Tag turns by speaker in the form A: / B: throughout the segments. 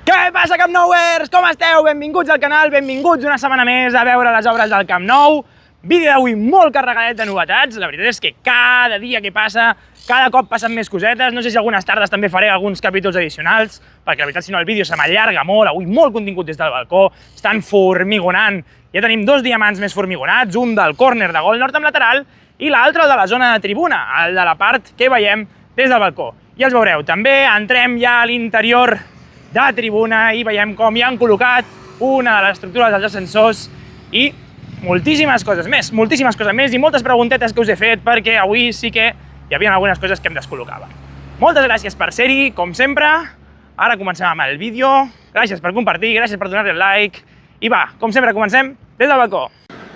A: Què passa, Camp Nouers? Com esteu? Benvinguts al canal, benvinguts una setmana més a veure les obres del Camp Nou. Vídeo d'avui molt carregadet de novetats. La veritat és que cada dia que passa, cada cop passen més cosetes. No sé si algunes tardes també faré alguns capítols addicionals, perquè la veritat si no el vídeo se m'allarga molt. Avui molt contingut des del balcó, estan formigonant. Ja tenim dos diamants més formigonats, un del córner de gol nord amb lateral i l'altre de la zona de tribuna, el de la part que veiem des del balcó. Ja els veureu. També entrem ja a l'interior de tribuna i veiem com ja han col·locat una de les estructures dels ascensors i moltíssimes coses més i moltes preguntetes que us he fet perquè avui sí que hi havia algunes coses que em descol·locava. Moltes gràcies per ser-hi, com sempre. Ara comencem amb el vídeo. Gràcies per compartir, gràcies per donar-li el like. I va, com sempre, comencem des del balcó.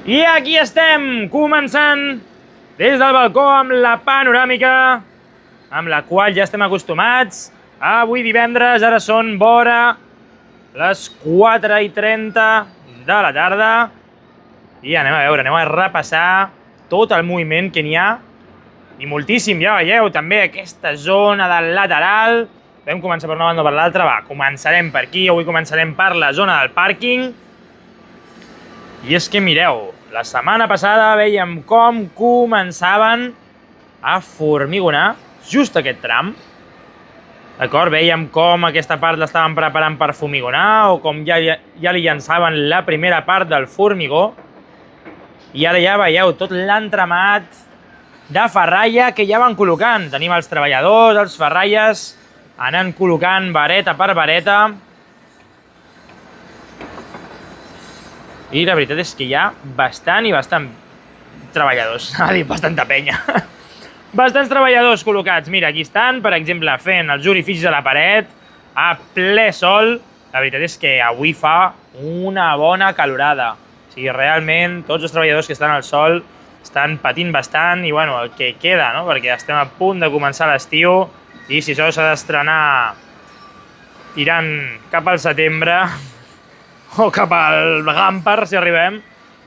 A: I aquí estem, començant des del balcó amb la panoràmica, amb la qual ja estem acostumats. Avui divendres, ara són vora les 4:30 de la tarda i anem a veure, anem a repassar tot el moviment que n'hi ha i moltíssim, ja veieu, també aquesta zona del lateral. Podem començar per una banda o per l'altra, va, començarem per aquí, avui començarem per la zona del pàrquing. I és que mireu, la setmana passada veiem com començaven a formigonar just aquest tram. D'acord, veiem com aquesta part l'estaven preparant per fumigonar o com ja li llançaven la primera part del formigó. I ara ja veieu tot l'entramat de ferralla que ja van col·locant. Tenim els treballadors, els ferralles, anant col·locant vareta per vareta. I la veritat és que hi ha bastant treballadors, a dir, bastanta penya. Bastants treballadors col·locats. Mira, aquí estan, per exemple, fent els orificis a la paret, a ple sol. La veritat és que avui fa una bona calorada. O sigui, realment, tots els treballadors que estan al sol estan patint bastant i, bueno, el que queda, no? Perquè estem a punt de començar l'estiu i si això s'ha d'estrenar tirant cap al setembre o cap al Gamper, si arribem,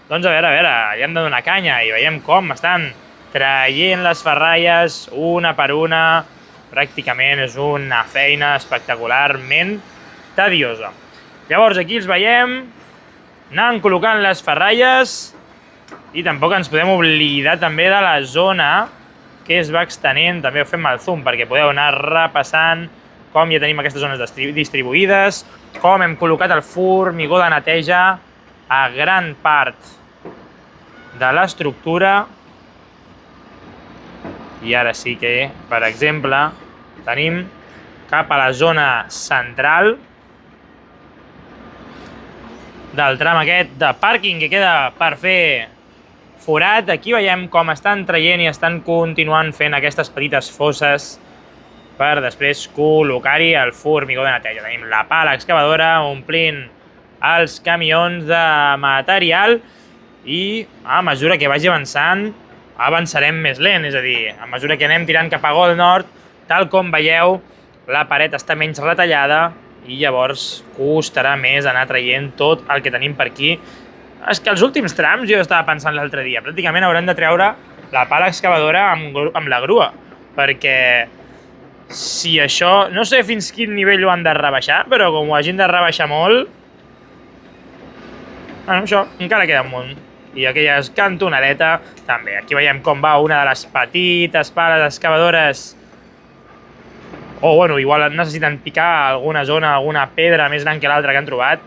A: doncs a veure, ja hem de donar canya i veiem com estan traient les ferralles una per una. Pràcticament és una feina espectacularment tediosa. Llavors aquí els veiem anant col·locant les ferralles i tampoc ens podem oblidar també de la zona que es va extenent. També ho fem al zoom perquè podeu anar repassant com ja tenim aquestes zones distribuïdes, com hem col·locat el formigó de neteja a gran part de l'estructura. I ara sí que, per exemple, tenim cap a la zona central del tram aquest de pàrquing que queda per fer forat. Aquí veiem com estan traient i estan continuant fent aquestes petites fosses per després col·locar-hi el formigó de neteja. Tenim la pala excavadora omplint els camions de material i a mesura que vagi avançant avançarem més lent, és a dir, a mesura que anem tirant cap a gol nord, tal com veieu, la paret està menys retallada i llavors costarà més anar traient tot el que tenim per aquí. És que els últims trams, jo estava pensant l'altre dia, pràcticament haurem de treure la pala excavadora amb la grua, perquè si això, no sé fins quin nivell ho han de rebaixar, però com ho hagin de rebaixar molt, bueno, això encara queda un munt. I aquella cantonadeta també. Aquí veiem com va una de les petites pales excavadores. O, bueno, igual necessiten picar alguna zona, alguna pedra més gran que l'altra que han trobat.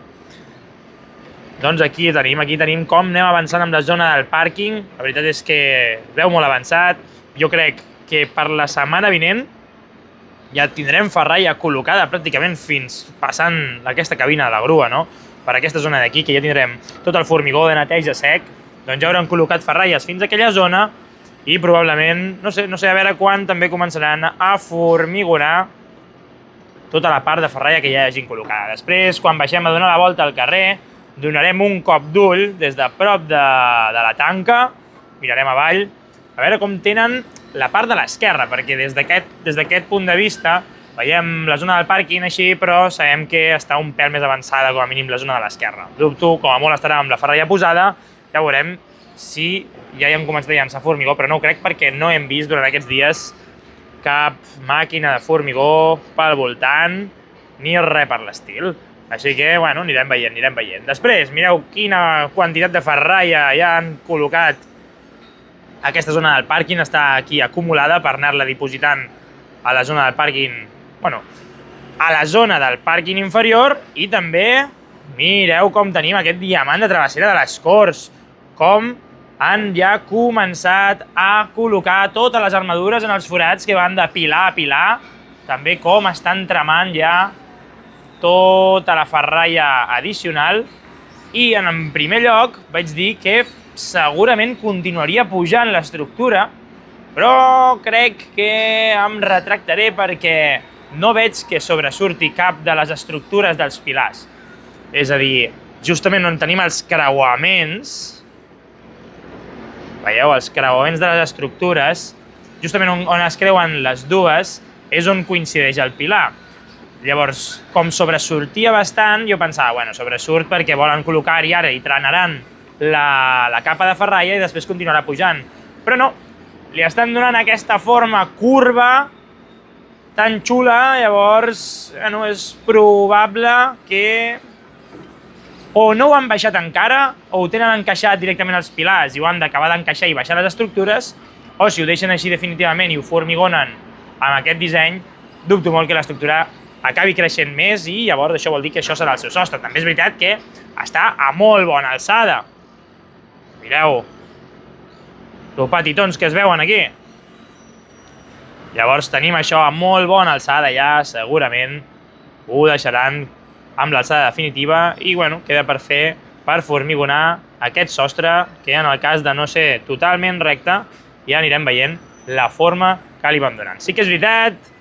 A: Doncs aquí tenim com anem avançant amb la zona del pàrquing. La veritat és que veu molt avançat. Jo crec que per la setmana vinent ja tindrem ferralla col·locada pràcticament fins passant aquesta cabina de la grua, no? Per aquesta zona d'aquí, que ja tindrem tot el formigó de neteja sec, doncs ja haurem col·locat ferralles fins a aquella zona i probablement, no sé a veure quan també començaran a formigonar tota la part de ferralla que ja hagin col·locada. Després, quan baixem a donar la volta al carrer, donarem un cop d'ull des de prop de la tanca, mirarem avall, a veure com tenen la part de l'esquerra, perquè des d'aquest punt de vista veiem la zona del pàrquing així, però sabem que està un pèl més avançada, com a mínim, la zona de l'esquerra. Dubto, com a molt estarà amb la ferralla posada, ja veurem si ja hi hem començat a llançar formigó, però no ho crec perquè no hem vist durant aquests dies cap màquina de formigó pel voltant ni res per l'estil. Així que, bueno, anirem veient. Després, mireu quina quantitat de ferralla ja han col·locat. Aquesta zona del pàrquing està aquí acumulada per anar-la dipositant a la zona del pàrquing, bueno, a la zona del pàrquing inferior, i també mireu com tenim aquest diamant de travessera de les Corts, com han ja començat a col·locar totes les armadures en els forats que van de pilar a pilar, també com estan tramant ja tota la ferralla addicional, i en primer lloc vaig dir que segurament continuaria pujant l'estructura, però crec que em retractaré perquè no veig que sobresurti cap de les estructures dels pilars. És a dir, justament on tenim els creuaments, veieu, els creuaments de les estructures, justament on es creuen les dues, és on coincideix el pilar. Llavors, com sobresortia bastant, jo pensava, bueno, sobresurt perquè volen col·locar-hi ara i trenaran la capa de ferralla i després continuarà pujant. Però no, li estan donant aquesta forma curva tan xula, llavors, bueno, és probable que o no ho han baixat encara, o ho tenen encaixat directament als pilars i ho han d'acabar d'encaixar i baixar les estructures, o si ho deixen així definitivament i ho formigonen amb aquest disseny, dubto molt que l'estructura acabi creixent més i llavors això vol dir que això serà el seu sostre. També és veritat que està a molt bona alçada. Mireu, els petitons que es veuen aquí. Llavors tenim això a molt bona alçada ja, segurament ho deixaran amb l'alçada definitiva i bueno, queda per fer, per formigonar aquest sostre que en el cas de no ser totalment recte ja anirem veient la forma que li vam donant. Sí que és veritat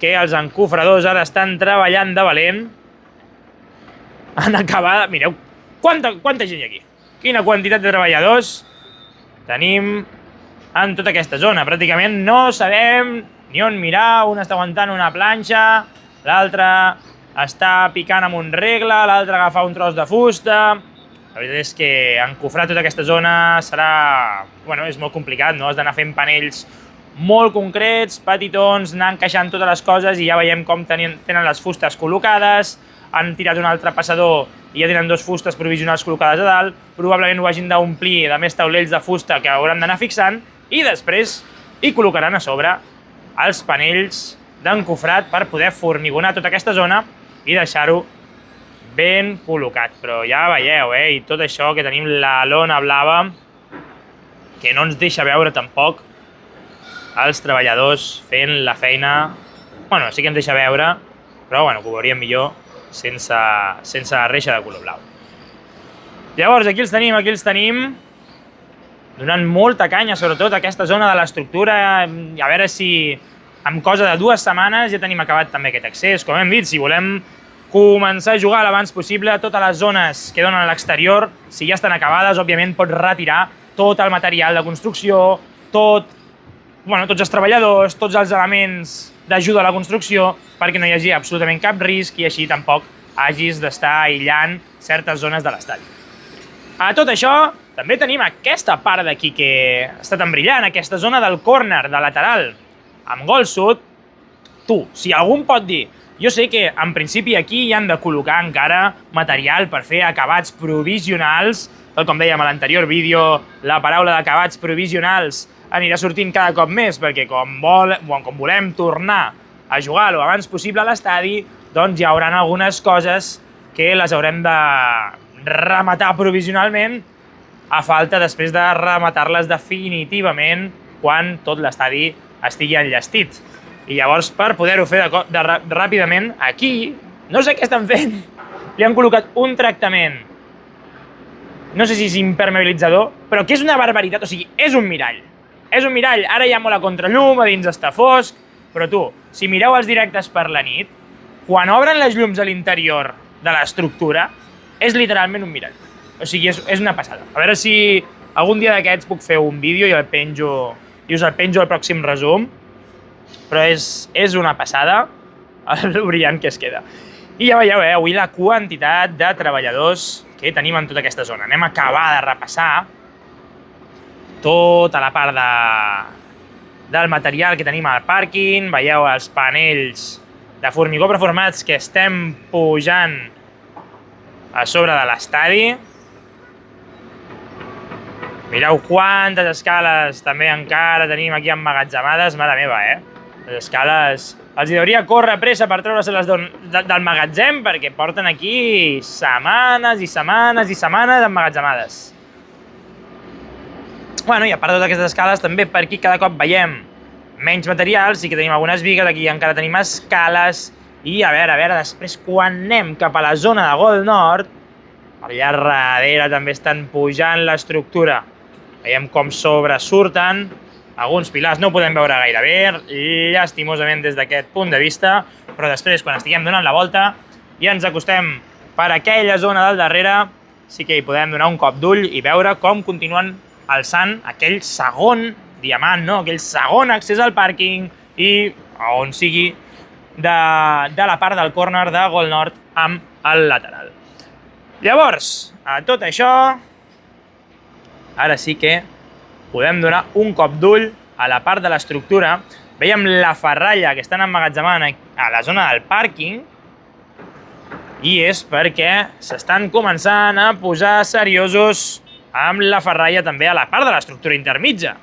A: que els encofradors ara estan treballant de valent. Han acabat... Mireu, quanta gent hi ha aquí. Quina quantitat de treballadors tenim en tota aquesta zona. Pràcticament no sabem ni on mirar. Un està aguantant una planxa, l'altre està picant amb un regle, l'altre agafa un tros de fusta. La veritat és que encofrar tota aquesta zona serà... Bueno, és molt complicat, no? Has d'anar fent panells molt concrets, petitons, anar encaixant totes les coses i ja veiem com tenen les fustes col·locades, han tirat un altre passador i ja tenen dos fustes provisionals col·locades a dalt, probablement ho hagin d'omplir de més taulells de fusta que hauran d'anar fixant i després hi col·locaran a sobre els panells d'encofrat per poder formigonar tota aquesta zona i deixar-ho ben col·locat. Però ja veieu, i tot això que tenim la lona blava que no ens deixa veure tampoc els treballadors fent la feina. Bueno, sí que ens deixa veure, però bueno, que ho veuríem millor sense la reixa de color blau. Llavors, aquí els tenim, donant molta canya, sobretot a aquesta zona de l'estructura, a veure si en cosa de 2 setmanes ja tenim acabat també aquest accés. Com hem dit, si volem començar a jugar l'abans possible, totes les zones que donen a l'exterior, si ja estan acabades, òbviament pots retirar tot el material de construcció, tots els treballadors, tots els elements d'ajuda a la construcció, perquè no hi hagi absolutament cap risc i així tampoc hagis d'estar aïllant certes zones de l'estadi. A tot això, també tenim aquesta part d'aquí que està tan brillant, aquesta zona del córner, de lateral, amb gol sud. Si algú em pot dir, jo sé que en principi aquí hi han de col·locar encara material per fer acabats provisionals, tal com dèiem a l'anterior vídeo, la paraula d'acabats provisionals anirà sortint cada cop més, perquè com volem tornar a jugar lo abans possible a l'estadi, doncs hi haurà algunes coses que les haurem de rematar provisionalment a falta després de rematar-les definitivament quan tot l'estadi estigui enllestit. I llavors, per poder-ho fer ràpidament, aquí, no sé què estan fent, li han col·locat un tractament, no sé si és impermeabilitzador, però que és una barbaritat, o sigui, és un mirall. És un mirall, ara hi ha molt a contrallum, a dins està fosc, però si mireu els directes per la nit, quan obren les llums a l'interior de l'estructura, és literalment un mirall. O sigui, és una passada. A veure si algun dia d'aquests puc fer un vídeo i us el penjo al pròxim resum, però és una passada el brillant que es queda. I ja veieu, avui la quantitat de treballadors que tenim en tota aquesta zona. Anem a acabar de repassar tota la part del material que tenim al pàrquing. Veieu els panells de formigó preformats que estem pujant a sobre de l'estadi. Mireu quantes escales també encara tenim aquí emmagatzemades, mare meva, Les escales... Els hauria córrer pressa per treure-se-les del magatzem perquè porten aquí setmanes i setmanes i setmanes emmagatzemades. Bueno, i a part de totes aquestes escales, també per aquí cada cop veiem menys material, sí que tenim algunes bigues, aquí encara tenim escales, i a veure, després quan anem cap a la zona de Gol Nord, allà darrere també estan pujant l'estructura. Veiem com sobresurten alguns pilars, no ho podem veure gaire bé, llastimosament des d'aquest punt de vista, però després, quan estiguem donant la volta i ens acostem per aquella zona del darrere, sí que hi podem donar un cop d'ull i veure com continuen alçant aquell segon diamant, no? Aquell segon accés al pàrquing i on sigui de la part del córner de Gol Nord amb el lateral. Llavors, a tot això, ara sí que podem donar un cop d'ull a la part de l'estructura. Veiem la ferralla que estan emmagatzemant a la zona del pàrquing i és perquè s'estan començant a posar seriosos amb la ferralla també a la part de l'estructura intermitja.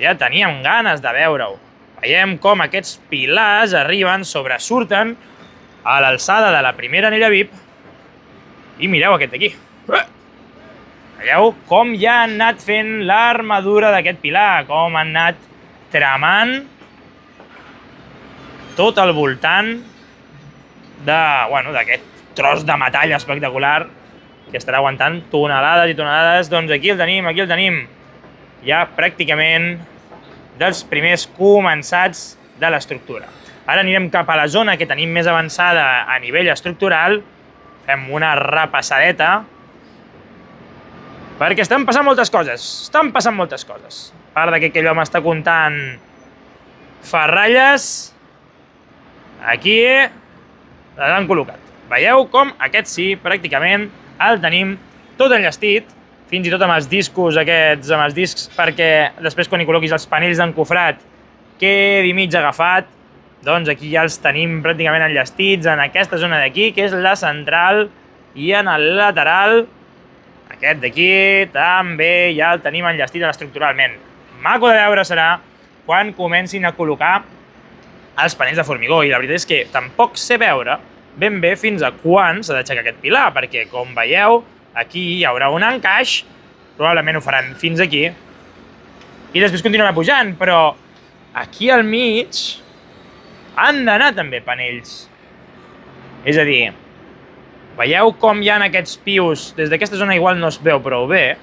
A: Ja teníem ganes de veure-ho. Veiem com aquests pilars arriben, sobresurten a l'alçada de la primera anella VIP i mireu aquest d'aquí. Veieu com ja han anat fent l'armadura d'aquest pilar, com han anat tramant tot el voltant d'aquest tros de metall espectacular que estarà aguantant tonelades i tonelades. Doncs aquí el tenim, ja pràcticament dels primers començats de l'estructura. Ara anirem cap a la zona que tenim més avançada a nivell estructural, fem una repassadeta, perquè estan passant moltes coses, A part que aquell home està comptant ferralles, aquí les han col·locat. Veieu com aquest sí, pràcticament el tenim tot enllestit, fins i tot amb els discos aquests, amb els discs, perquè després quan hi col·loquis els panells d'encofrat quedi mig agafat, doncs aquí ja els tenim pràcticament enllestits en aquesta zona d'aquí, que és la central, i en el lateral, aquest d'aquí, també ja el tenim enllestit estructuralment. Maco de veure serà quan comencin a col·locar els panells de formigó, i la veritat és que tampoc sé veure ben bé fins a quan s'ha d'aixecar aquest pilar, perquè com veieu, aquí hi haurà un encaix, probablement ho faran fins aquí, i després continuarà pujant, però aquí al mig han d'anar també panells. És a dir, veieu com hi ha aquests pius, des d'aquesta zona igual no es veu prou bé,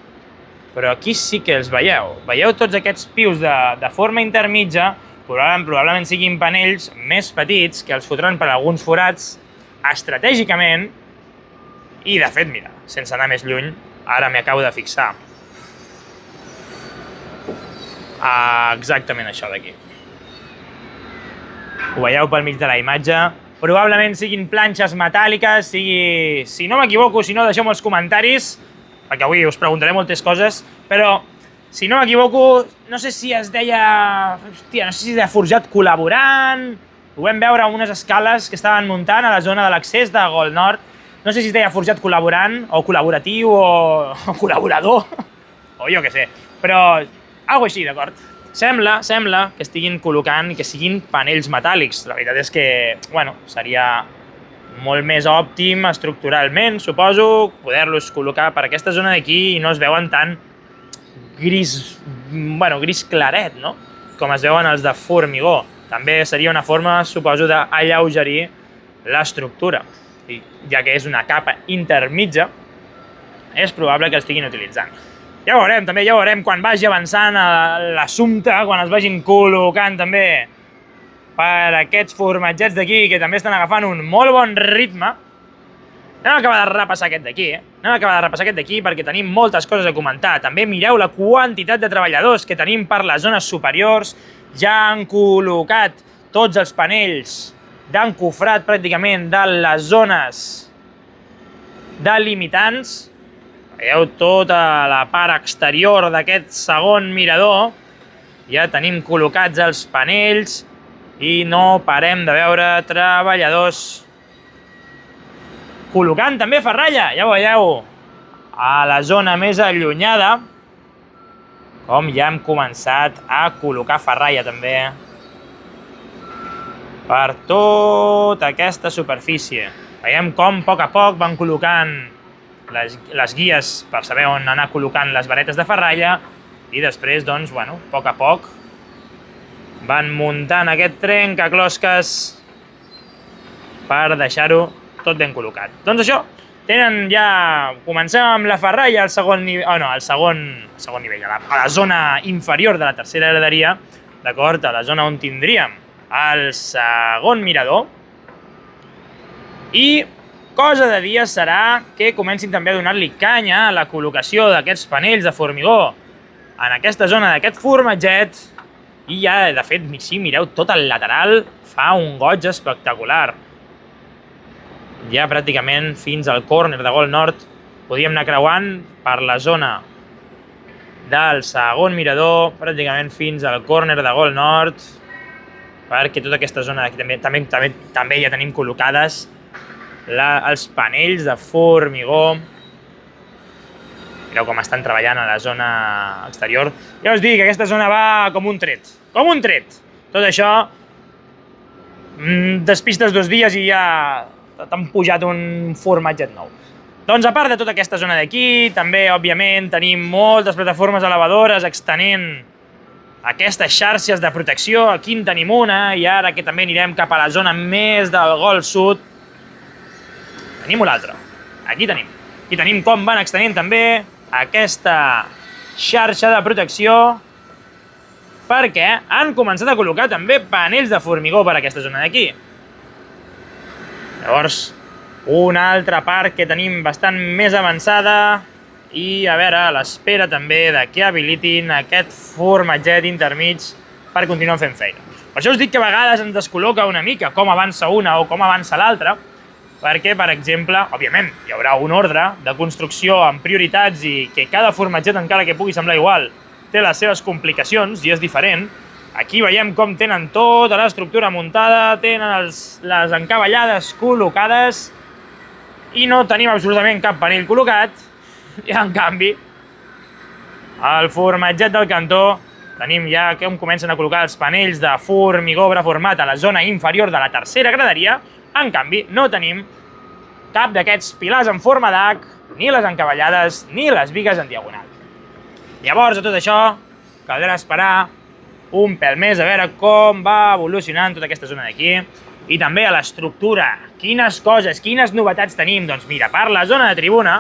A: però aquí sí que els veieu. Veieu tots aquests pius de forma intermitja, probablement siguin panells més petits, que els fotran per alguns forats estratègicament, i de fet, mira, sense anar més lluny, ara m'hi acabo de fixar. Exactament això d'aquí. Ho veieu pel mig de la imatge. Probablement siguin planxes metàl·liques, si no m'equivoco, si no deixeu-me els comentaris, perquè avui us preguntaré moltes coses, però si no m'equivoco, no sé si es deia... Hòstia, no sé si es deia forjat col·laborant, ho vam veure en unes escales que estaven muntant a la zona de l'accés de Gol Nord, no sé si es deia forjat col·laborant, o col·laboratiu, o col·laborador, o jo què sé, però alguna així, d'acord? Sembla que estiguin col·locant i que siguin panells metàl·lics. La veritat és que, bueno, seria molt més òptim estructuralment, suposo, poder-los col·locar per aquesta zona d'aquí i no es veuen tan gris claret, no? Com es veuen els de formigó. També seria una forma, suposo, d'alleugerir l'estructura. I ja que és una capa intermitja, és probable que estiguin utilitzant. Ja ho veurem, també ja ho veurem quan vagi avançant l'assumpte, quan es vagin col·locant també per aquests formatgets d'aquí, que també estan agafant un molt bon ritme. Anem a acabar de repassar aquest d'aquí, perquè tenim moltes coses a comentar. També mireu la quantitat de treballadors que tenim per les zones superiors. Ja han col·locat tots els panells d'encofrat pràcticament de les zones delimitants. Veieu tota la part exterior d'aquest segon mirador. Ja tenim col·locats els panells i no parem de veure treballadors col·locant també ferralla, ja ho veieu, a la zona més allunyada, com ja hem començat a col·locar ferralla també per tota aquesta superfície. Veiem com a poc van col·locant les guies per saber on anar col·locant les varetes de ferralla i després, doncs, bueno, a poc van muntant aquest trencaclosques per deixar-ho tot ben col·locat. Doncs això, tenen ja... Comencem amb la ferralla al segon nivell... al segon nivell, a la zona inferior de la tercera graderia, d'acord? A la zona on tindríem el segon mirador. I cosa de dia serà que comencin també a donar-li canya a la col·locació d'aquests panells de formigó en aquesta zona d'aquest formatget. I ja, de fet, sí, mireu, tot el lateral fa un goig espectacular. Ja pràcticament fins al córner de Gol Nord podíem anar creuant per la zona del segon mirador, pràcticament fins al córner de Gol Nord, perquè tota aquesta zona d'aquí també ja tenim col·locades els panells de formigó. Mireu com estan treballant a la zona exterior. Ja us dic, aquesta zona va com un tret. Com un tret! Tot això, despistes 2 dies i ja t'han pujat un formatget nou. Doncs a part de tota aquesta zona d'aquí, també, òbviament, tenim moltes plataformes elevadores extenent aquestes xarxes de protecció. Aquí en tenim una, i ara que també anirem cap a la zona més del Golf Sud, tenim una altra. Aquí tenim. Aquí tenim com van extenent també aquesta xarxa de protecció, perquè han començat a col·locar també panells de formigó per aquesta zona d'aquí. Llavors, una altra part que tenim bastant més avançada i, a veure, a l'espera també de que habilitin aquest formatget intermig per continuar fent feina. Per això us dic que a vegades ens descol·loca una mica com avança una o com avança l'altra, perquè, per exemple, òbviament, hi haurà un ordre de construcció amb prioritats i que cada formatget, encara que pugui semblar igual, té les seves complicacions i és diferent. Aquí veiem com tenen tota l'estructura muntada, tenen les encavallades col·locades i no tenim absolutament cap panell col·locat. I, en canvi, al formatget del cantó tenim ja com comencen a col·locar els panells de formigó preformat a la zona inferior de la tercera graderia. En canvi, no tenim cap d'aquests pilars en forma d'H, ni les encavallades, ni les bigues en diagonal. Llavors, a tot això, caldrà esperar un pèl més a veure com va evolucionant tota aquesta zona d'aquí. I també a l'estructura. Quines coses, quines novetats tenim? Doncs mira, per la zona de tribuna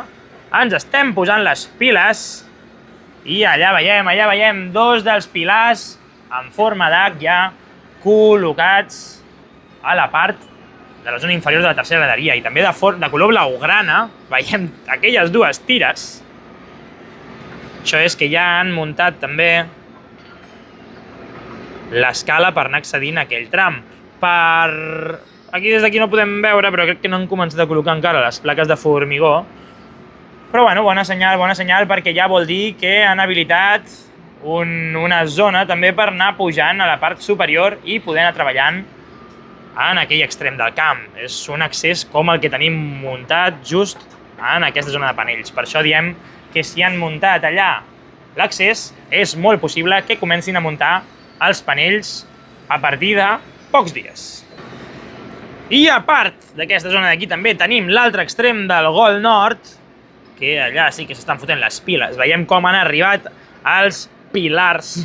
A: ens estem posant les piles i allà veiem 2 dels pilars en forma d'H ja col·locats a la part de la zona inferior de la tercera graderia. I també de color blaugrana veiem aquelles 2 tires. Això és que ja han muntat també l'escala per anar accedint a aquell tram. Aquí des d'aquí no podem veure, però crec que no han començat a col·locar encara les plaques de formigó. Però bueno, bona senyal, perquè ja vol dir que han habilitat una zona també per anar pujant a la part superior i poder anar treballant en aquell extrem del camp. És un accés com el que tenim muntat just en aquesta zona de panells. Per això diem que si han muntat allà l'accés, és molt possible que comencin a muntar els panells a partir de pocs dies. I a part d'aquesta zona d'aquí també tenim l'altre extrem del Gol Nord, que allà sí que s'estan fotent les piles. Veiem com han arribat els pilars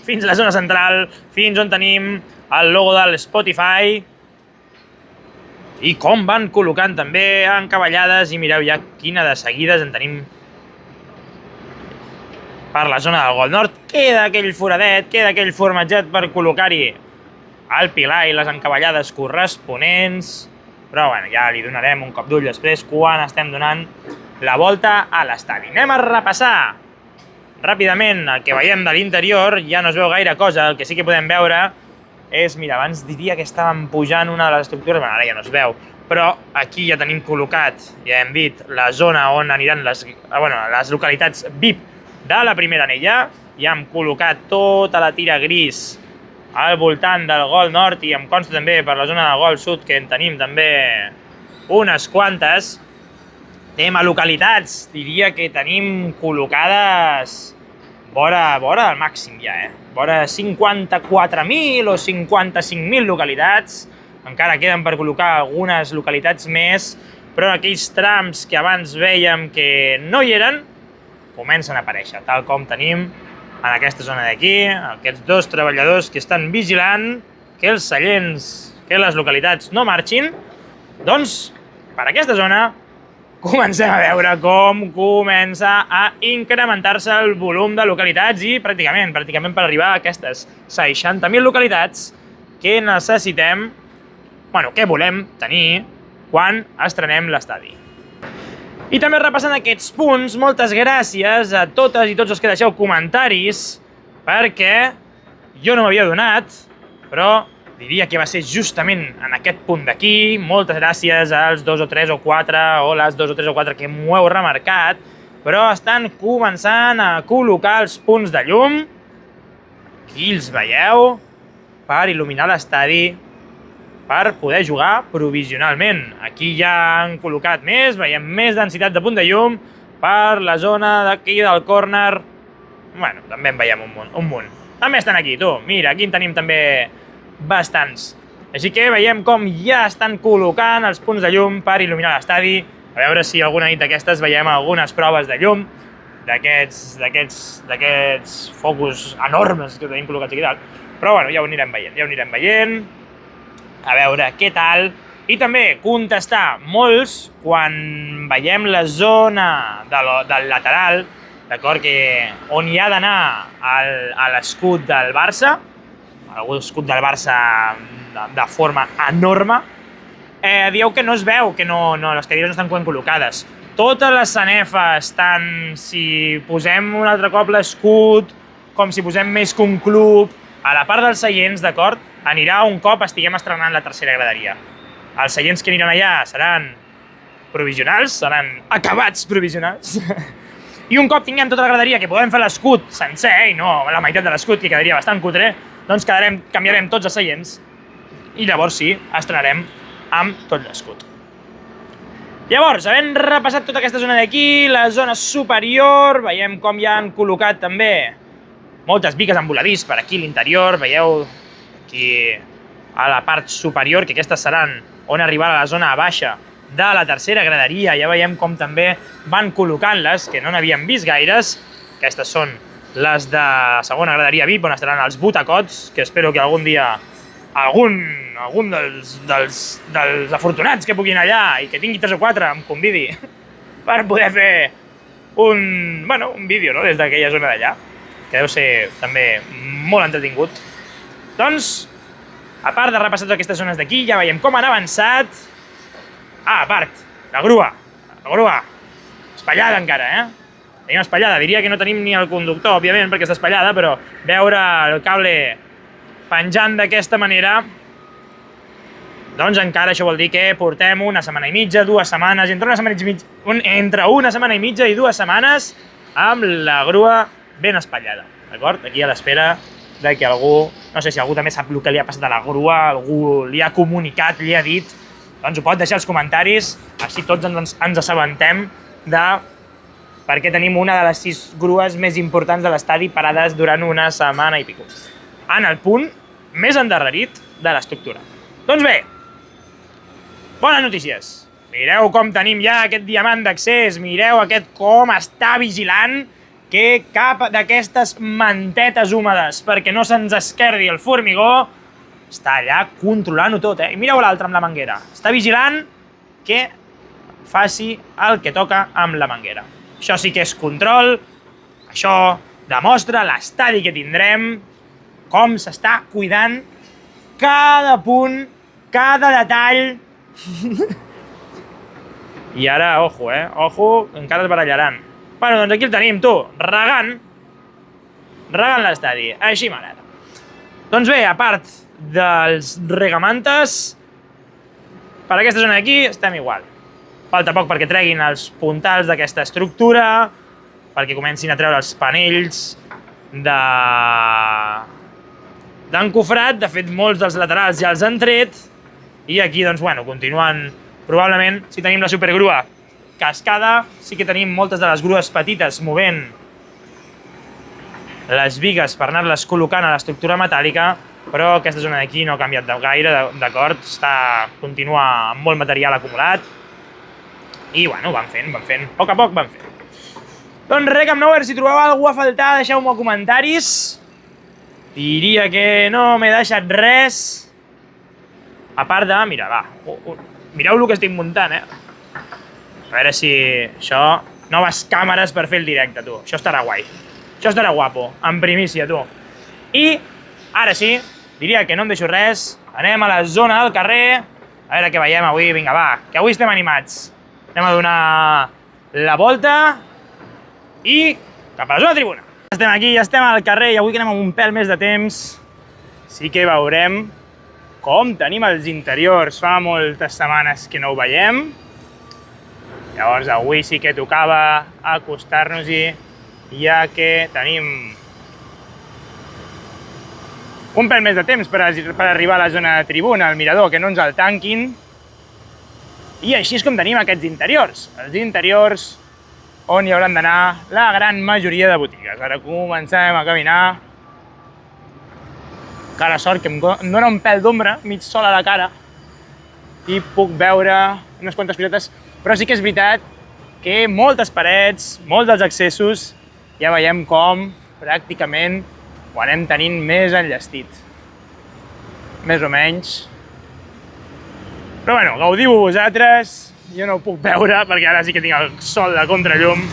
A: fins a la zona central, fins on tenim el logo del Spotify, i com van col·locant també encavallades, i mireu ja quina de seguides en tenim per la zona del Gol Nord. Queda aquell foradet, queda aquell formatget per col·locar-hi el pilar i les encavallades corresponents, però bueno, ja li donarem un cop d'ull després quan estem donant la volta a l'estadi. Anem a repassar ràpidament el que veiem de l'interior. Ja no es veu gaire cosa, el que sí que podem veure és, mira, abans diria que estàvem pujant una de les estructures, bueno, ara ja no es veu, però aquí ja tenim col·locat, ja hem dit, la zona on aniran les localitats VIP de la primera anella. Ja hem col·locat tota la tira gris al voltant del Gol Nord i em consta també per la zona del Gol Sud, que en tenim també unes quantes. Anem a localitats, diria que tenim col·locades vora del màxim ja, vora 54.000 o 55.000 localitats. Encara queden per col·locar algunes localitats més, però aquells trams que abans vèiem que no hi eren, comencen a aparèixer, tal com tenim en aquesta zona d'aquí, aquests dos treballadors que estan vigilant que els seients, que les localitats no marxin. Doncs, per aquesta zona, comencem a veure com comença a incrementar-se el volum de localitats i pràcticament per arribar a aquestes 60.000 localitats que necessitem, que volem tenir quan estrenem l'estadi. I també repassant aquests punts, moltes gràcies a totes i tots els que deixeu comentaris, perquè jo no m'havia donat, però diria que va ser justament en aquest punt d'aquí. Moltes gràcies als 2 o 3 o 4 o les 2 o 3 o 4 que m'ho heu remarcat, però estan començant a col·locar els punts de llum. Aquí els veieu, per il·luminar l'estadi, per poder jugar provisionalment. Aquí ja han col·locat més, veiem més densitat de punt de llum per la zona d'aquí del córner. També en veiem un munt. També estan aquí, tu. Mira, aquí en tenim també bastants. Així que veiem com ja estan col·locant els punts de llum per il·luminar l'estadi. A veure si alguna nit d'aquestes veiem algunes proves de llum d'aquests focus enormes que tenim col·locats aquí dalt. Però ja ho anirem veient. A veure què tal. I també contestar molts quan veiem la zona del lateral, d'acord, on hi ha d'anar a l'escut del Barça, l'escut del Barça de forma enorme, dieu que no es veu, que les cadires no estan ben col·locades. Totes les sanefes, tant si posem un altre cop l'escut, com si posem més que un club, a la part dels seients, d'acord, anirà un cop estiguem estrenant la tercera graderia. Els seients que aniran allà seran provisionals, seran acabats provisionals. I un cop tinguem tota la graderia, que podem fer l'escut sencer, i no la meitat de l'escut, que quedaria bastant cutre, doncs canviarem tots els seients i llavors sí, estrenarem amb tot l'escut. Llavors, havent repassat tota aquesta zona d'aquí, la zona superior, veiem com ja han col·locat també moltes viques amb voladís per aquí a l'interior. Veieu aquí a la part superior, que aquestes seran on arribarà a la zona baixa de la tercera graderia. Ja veiem com també van col·locant-les, que no n'havíem vist gaires. Aquestes són les de la segona graderia VIP, on estaran els butacots, que espero que algun dia algun dels afortunats que puguin allà i que tingui 3 o 4 em convidi per poder fer un vídeo des d'aquella zona d'allà, que deu ser també molt entretingut. Doncs, a part de repassar totes aquestes zones d'aquí, ja veiem com han avançat. A part, la grua, espatllada encara, Tenim espatllada, diria que no tenim ni el conductor, òbviament, perquè està espatllada, però veure el cable penjant d'aquesta manera, doncs encara això vol dir que portem una setmana i mitja, 2 setmanes, entre una setmana i mitja i 2 setmanes amb la grua ben espatllada, d'acord? Aquí a l'espera de que algú, no sé si algú també sap el que li ha passat a la grua, algú li ha comunicat, li ha dit, doncs ho pot deixar als comentaris, així tots ens assabentem de per què tenim una de les 6 grues més importants de l'estadi parades durant una setmana i pico, en el punt més endarrerit de l'estructura. Doncs bé, bones notícies. Mireu com tenim ja aquest diamant d'accés, mireu aquest com està vigilant que cap d'aquestes mantetes húmedes, perquè no se'ns esquerdi el formigó, està allà controlant-ho tot, I mireu l'altre amb la manguera. Està vigilant que faci el que toca amb la manguera. Això sí que és control, això demostra l'estadi que tindrem, com s'està cuidant cada punt, cada detall. I ara, ojo, ojo, encara es barallaran. Bueno, doncs aquí el tenim, tu, regant l'estadi, així m'agrada. Doncs bé, a part dels regamantes, per aquesta zona d'aquí estem igual. Falta poc perquè treguin els puntals d'aquesta estructura, perquè comencin a treure els panells d'encofrat. De fet, molts dels laterals ja els han tret. I aquí, doncs, bueno, continuen. Probablement, si tenim la supergrua cascada, sí que tenim moltes de les grues petites movent les bigues per anar-les col·locant a l'estructura metàl·lica, però aquesta zona d'aquí no ha canviat gaire, d'acord? Continua amb molt material acumulat. I, bueno, van fent. A poc van fent. Doncs res, Camp Nou, si trobeu alguna cosa a faltar, deixeu-m'ho a comentaris. Diria que no m'he deixat res. A part de... Mira, va. Mireu el que estic muntant, A veure si això... Noves càmeres per fer el directe, tu. Això estarà guai. Això estarà guapo. En primícia, tu. I, ara sí, diria que no em deixo res. Anem a la zona del carrer. A veure què veiem avui. Vinga, va, que avui estem animats. Anem a donar la volta. I cap a la zona tribuna. Estem aquí, ja estem al carrer i avui que anem amb un pèl més de temps sí que veurem com tenim els interiors. Fa moltes setmanes que no ho veiem. Llavors avui sí que tocava acostar-nos-hi, ja que tenim un pèl més de temps per arribar a la zona de tribuna, al mirador, que no ens el tanquin. I així és com tenim aquests interiors. Els interiors on hi hauran d'anar la gran majoria de botigues. Ara comencem a caminar. Cara, sort que em dona un pèl d'ombra, mig sol a la cara, i puc veure unes quantes cosetes, però sí que és veritat que moltes parets, molts dels accessos, ja veiem com pràcticament ho anem tenint més enllestit. Més o menys. Però bueno, gaudiu vosaltres, jo no ho puc veure perquè ara sí que tinc el sol de contrallum.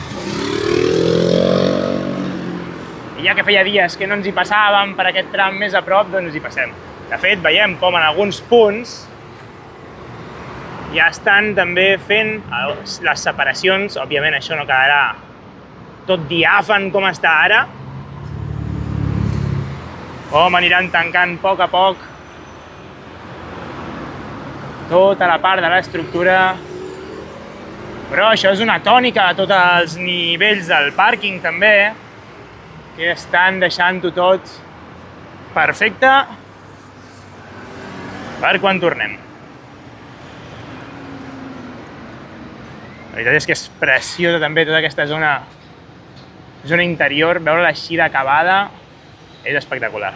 A: I ja que feia dies que no ens hi passàvem per aquest tram més a prop, doncs hi passem. De fet, veiem com en alguns punts ja estan també fent les separacions. Òbviament això no quedarà tot diàfan com està ara. Com aniran tancant a poc tota la part de l'estructura. Però això és una tònica a tots els nivells del pàrquing també, que estan deixant-ho tot perfecte per quan tornem. La veritat és que és preciosa també tota aquesta zona interior, veure-la així d'acabada és espectacular.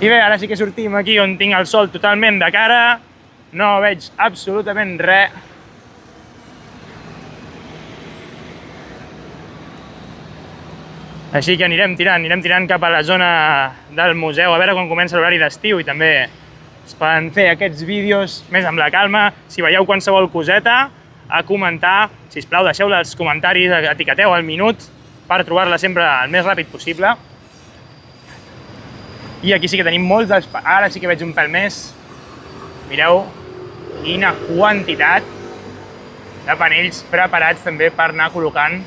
A: I bé, ara sí que sortim aquí on tinc el sol totalment de cara, no veig absolutament res. Així que anirem tirant cap a la zona del museu, a veure quan comença l'horari d'estiu i també es poden fer aquests vídeos més amb la calma. Si veieu qualsevol coseta, a comentar. Sisplau, deixeu-la als comentaris, etiqueteu el minut per trobar-la sempre el més ràpid possible. I aquí sí que tenim molts dels... Ara sí que veig un pèl més. Mireu quina quantitat de panells preparats també per anar col·locant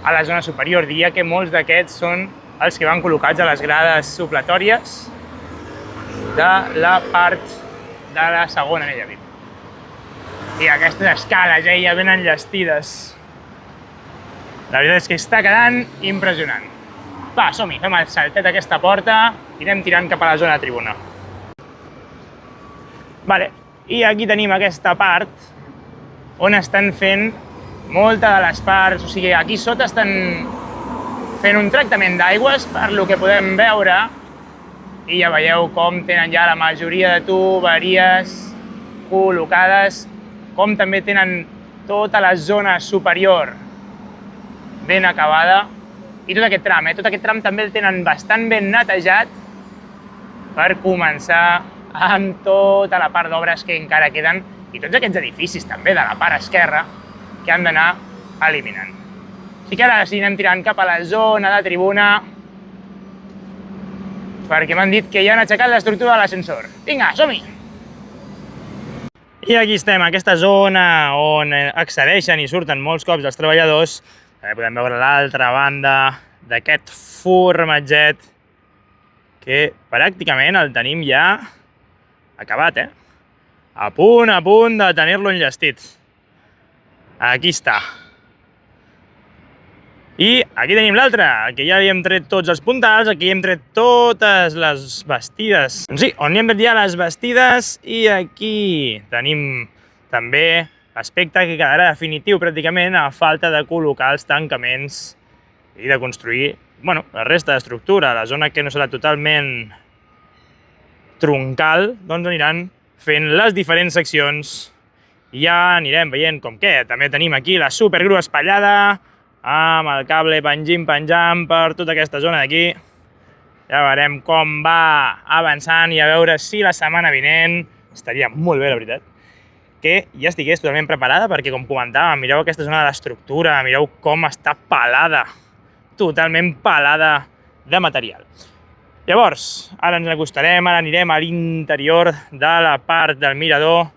A: a la zona superior. Diria que molts d'aquests són els que van col·locats a les grades supletòries de la part de la segona anella VIP. I aquestes escales ja ben enllestides. La veritat és que està quedant impressionant. Va, som-hi, fem el saltet a aquesta porta i anem tirant cap a la zona de tribuna. Vale, i aquí tenim aquesta part on estan fent molta de les parts, o sigui, aquí sota estan fent un tractament d'aigües per lo que podem veure i ja veieu com tenen ja la majoria de tuberies col·locades, com també tenen tota la zona superior ben acabada i tot aquest tram també el tenen bastant ben netejat per començar amb tota la part d'obres que encara queden i tots aquests edificis també de la part esquerra que han d'anar eliminant. Així que ara sí anem tirant cap a la zona de tribuna perquè m'han dit que ja han aixecat l'estructura de l'ascensor. Vinga, som-hi! I aquí estem, aquesta zona on accedeixen i surten molts cops els treballadors. També podem veure l'altra banda d'aquest formatget que pràcticament el tenim ja acabat, a punt de tenir-lo enllestit. Aquí està. I aquí tenim l'altre, que ja li hem tret tots els puntals, aquí hem tret totes les bastides. Doncs sí, on li hem tret ja les bastides i aquí tenim també l'aspecte que quedarà definitiu pràcticament a falta de col·locar els tancaments i de construir, bueno, la resta d'estructura. La zona que no serà totalment troncal, doncs aniran fent les diferents seccions i ja anirem veient com queda. També tenim aquí la supergrua espatllada, amb el cable penjant per tota aquesta zona d'aquí. Ja veurem com va avançant i a veure si la setmana vinent estaria molt bé, la veritat, que ja estigués totalment preparada, perquè com comentàvem, mireu aquesta zona de l'estructura, mireu com està pelada, totalment pelada de material. Llavors, ara ens acostarem, ara anirem a l'interior de la part del mirador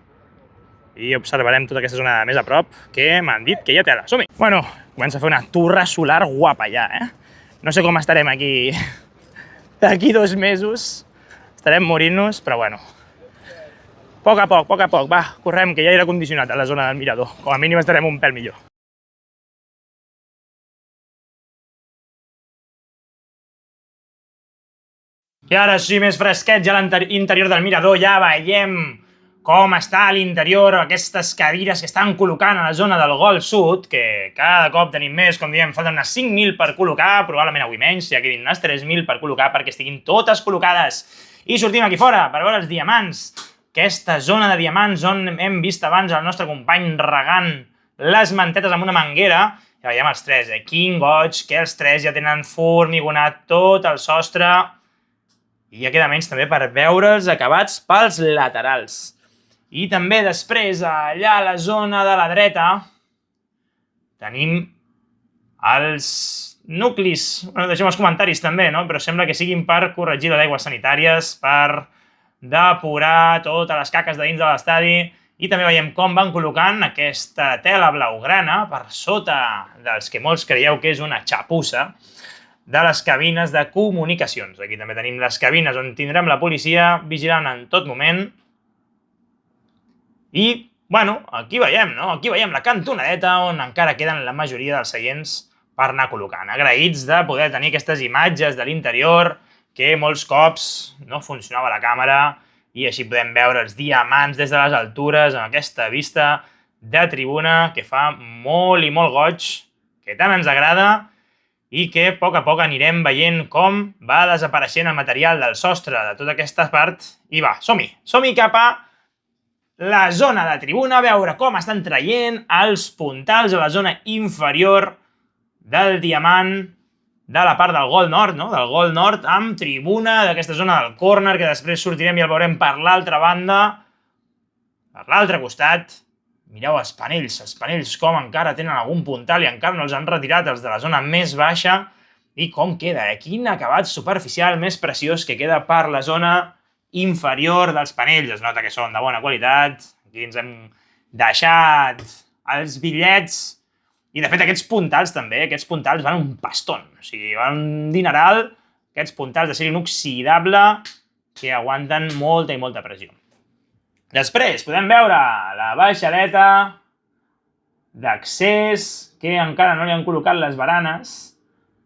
A: i observarem tota aquesta zona més a prop, que m'han dit que hi ha tela. Som-hi! Bueno, comença a fer una torre solar guapa ja, No sé com estarem aquí d'aquí 2 mesos. Estarem morint-nos, però bueno. A poc, va, correm, que hi ha aire condicionat a la zona del mirador. Com a mínim estarem un pèl millor. I ara sí, més fresquet, ja a l'interior del mirador ja veiem com està a l'interior aquestes cadires que estan col·locant a la zona del Gol Sud, que cada cop tenim més, com diem, falten unes 5.000 per col·locar, probablement avui menys, ja quedin unes 3.000 per col·locar perquè estiguin totes col·locades. I sortim aquí fora per veure els diamants, aquesta zona de diamants on hem vist abans el nostre company regant les mantetes amb una manguera. Ja veiem els 3, Quin goig, que els 3 ja tenen formigonat tot el sostre i ja queda menys també per veure els acabats pels laterals. I també després, allà a la zona de la dreta, tenim els nuclis, bueno, deixem els comentaris també, no? Però sembla que siguin per corregir les aigües sanitàries, per depurar totes les caques de dins de l'estadi, i també veiem com van col·locant aquesta tela blaugrana per sota dels que molts creieu que és una xapussa, de les cabines de comunicacions. Aquí també tenim les cabines on tindrem la policia vigilant en tot moment. I, bueno, aquí veiem, no? Aquí veiem la cantonadeta on encara queden la majoria dels seients per anar col·locant. Agraïts de poder tenir aquestes imatges de l'interior, que molts cops no funcionava la càmera i així podem veure els diamants des de les altures amb aquesta vista de tribuna que fa molt i molt goig, que tant ens agrada i que a poc anirem veient com va desapareixent el material del sostre de tota aquesta part. I va, som-hi! Som-hi cap a la zona de tribuna, a veure com estan traient els puntals a la zona inferior del diamant de la part del Gol Nord, no? Del Gol Nord amb tribuna d'aquesta zona del córner, que després sortirem i el veurem per l'altra banda, per l'altre costat. Mireu els panells com encara tenen algun puntal i encara no els han retirat, els de la zona més baixa, i com queda, quin acabat superficial més preciós que queda per la zona inferior dels panells. Es nota que són de bona qualitat, aquí ens hem deixat els bitllets, i de fet aquests puntals també, aquests puntals van un paston, o sigui, van un dineral, aquests puntals d'acer inoxidable que aguanten molta i molta pressió. Després podem veure la baixadeta d'accés, que encara no li han col·locat les baranes,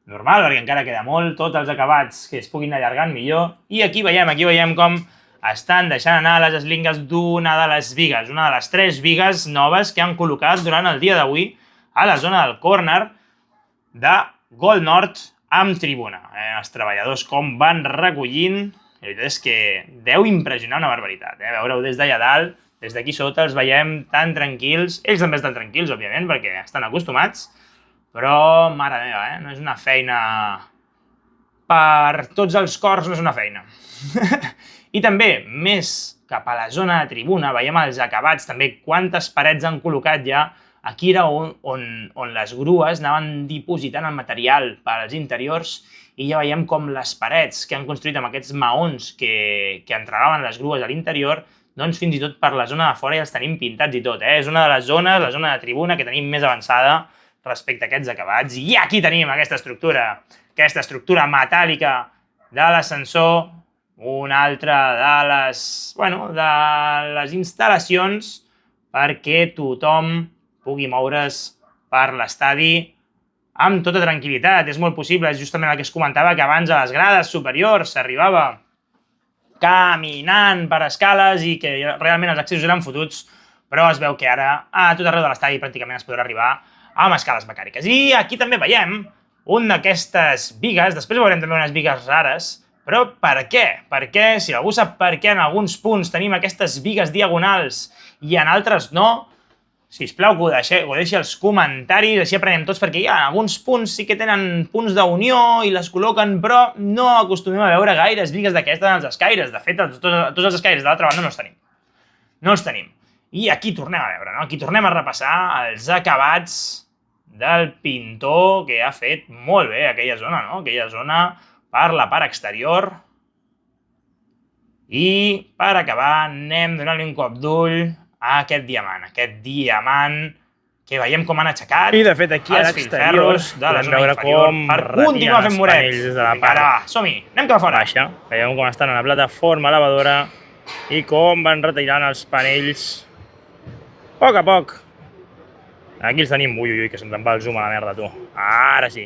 A: normal, perquè encara queda molt, tots els acabats que es puguin allargar millor, i aquí veiem com estan deixant anar les eslingues d'una de les vigues, una de les 3 vigues noves que han col·locat durant el dia d'avui a la zona del córner de Gol Nord amb tribuna. Els treballadors com van recollint, la veritat és que deu impressionar una barbaritat. Veureu des d'allà dalt, des d'aquí sota els veiem tan tranquils, ells també estan tranquils, òbviament, perquè estan acostumats, però, mare meva, no és una feina per tots els cors, no és una feina. I també, més cap a la zona de tribuna, veiem els acabats, també quantes parets han col·locat ja. Aquí era on les grues anaven dipositant el material per als interiors i ja veiem com les parets que han construït amb aquests maons que entregaven les grues a l'interior, doncs fins i tot per la zona de fora ja els tenim pintats i tot. És una de les zones, la zona de tribuna, que tenim més avançada respecte a aquests acabats. I aquí tenim aquesta estructura metàl·lica de l'ascensor, una altra de les instal·lacions perquè tothom pugui moure's per l'estadi amb tota tranquil·litat. És molt possible, és justament el que es comentava, que abans a les grades superiors s'arribava caminant per escales i que realment els accessos eren fotuts, però es veu que ara a tot arreu de l'estadi pràcticament es podrà arribar amb escales mecàniques. I aquí també veiem un d'aquestes bigues, després veurem també unes bigues rares, però per què? Perquè, si algú sap per què en alguns punts tenim aquestes bigues diagonals i en altres no, sisplau que ho deixi als comentaris, així aprenem tots, perquè en alguns punts sí que tenen punts d'unió i les col·loquen, però no acostumem a veure gaires bigues d'aquestes en els escaires. De fet, tots els escaires de l'altra banda no els tenim. No els tenim. I aquí tornem a veure, no? Aquí tornem a repassar els acabats del pintor que ha fet molt bé aquella zona, no? Aquella zona per la part exterior. I per acabar anem donant-li un cop d'ull a aquest diamant que veiem com han aixecat
B: i de fet aquí a l'exterior
A: de la zona inferior per continuar fent morets. Ara, som-hi, anem cap a fora.
B: Baixa, veiem com estan a la plataforma elevadora i com van retirant els panells a poc. Aquí els tenim. Ui, que se'ns en va el zoom a la merda, tu. Ara sí.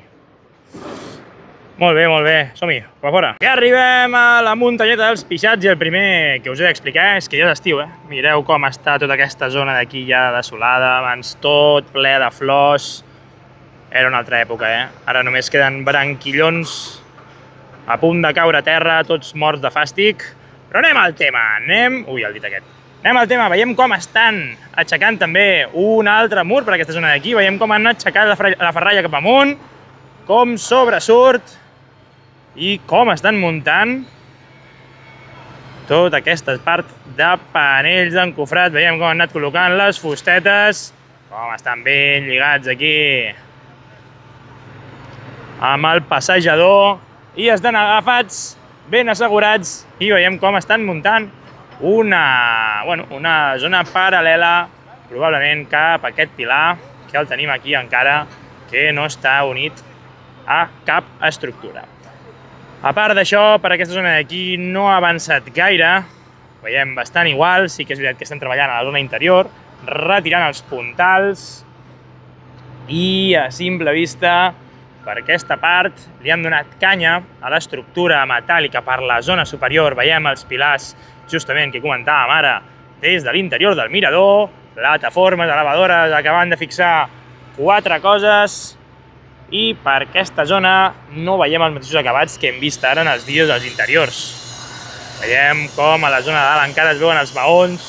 B: Molt bé. Som-hi, cap a fora. I arribem a la muntanyeta dels pixats i el primer que us he d'explicar és que ja és estiu, Mireu com està tota aquesta zona d'aquí ja desolada, abans tot ple de flors. Era una altra època, Ara només queden branquillons a punt de caure a terra, tots morts de fàstic. Però anem al tema, Ui, el dit aquest. Anem al tema, veiem com estan aixecant també un altre mur per aquesta zona d'aquí, veiem com han aixecat la ferralla cap amunt, com sobresurt i com estan muntant tota aquesta part de panells d'encofrat. Veiem com han anat col·locant les fustetes, com estan ben lligats aquí amb el passejador i estan agafats, ben assegurats, i veiem com estan muntant una zona paral·lela, probablement cap a aquest pilar, que el tenim aquí encara, que no està unit a cap estructura. A part d'això, per aquesta zona d'aquí no ha avançat gaire, veiem bastant igual, sí que és veritat que estem treballant a la zona interior, retirant els puntals, i a simple vista, per aquesta part, li han donat canya a l'estructura metàl·lica per la zona superior. Veiem els pilars, justament, que comentàvem ara, des de l'interior del mirador, plataformes elevadores acabant de fixar 4 coses, i per aquesta zona no veiem els mateixos acabats que hem vist ara en els vídeos dels interiors. Veiem com a la zona de dalt encara es veuen els maons,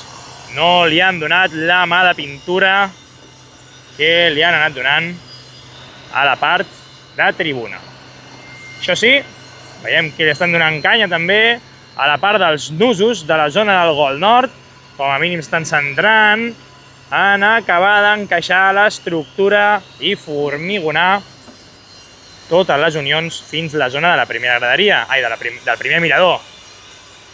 B: no li han donat la mà de pintura que li han anat donant a la part de tribuna. Això sí, veiem que li estan donant canya també a la part dels nusos de la zona del gol nord, com a mínim estan centrant en acabar d'encaixar l'estructura i formigonar totes les unions fins a la zona de la primera graderia, del primer mirador.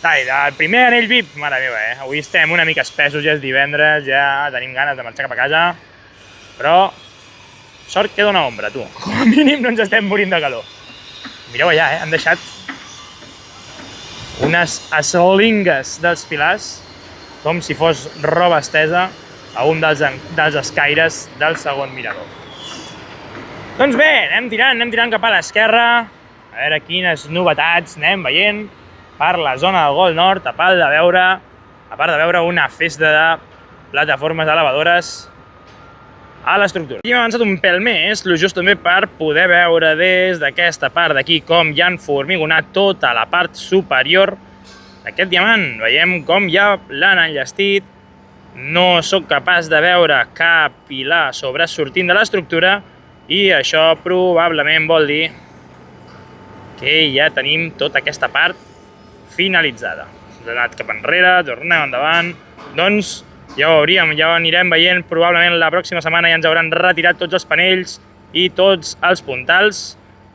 B: Del primer anell VIP, mare meva, Avui estem una mica espessos, ja és divendres, ja tenim ganes de marxar cap a casa, però sort que dona ombra, tu. Com a mínim no ens estem morint de calor. Mireu allà, han deixat unes eslingues dels pilars, com si fos roba estesa a un dels escaires del segon mirador. Doncs bé, anem tirant cap a l'esquerra, a veure quines novetats anem veient per la zona del gol nord, a part de veure una festa de plataformes elevadores a l'estructura. Hem avançat un pèl més, just també per poder veure des d'aquesta part d'aquí com ja han formigonat tota la part superior d'aquest diamant. Veiem com ja l'han enllestit, no sóc capaç de veure cap pilar sobresortint de l'estructura i això probablement vol dir que ja tenim tota aquesta part finalitzada. Hem anat cap enrere, tornem endavant, doncs ja ho veuríem, ja ho anirem veient, probablement la pròxima setmana ja ens hauran retirat tots els panells i tots els puntals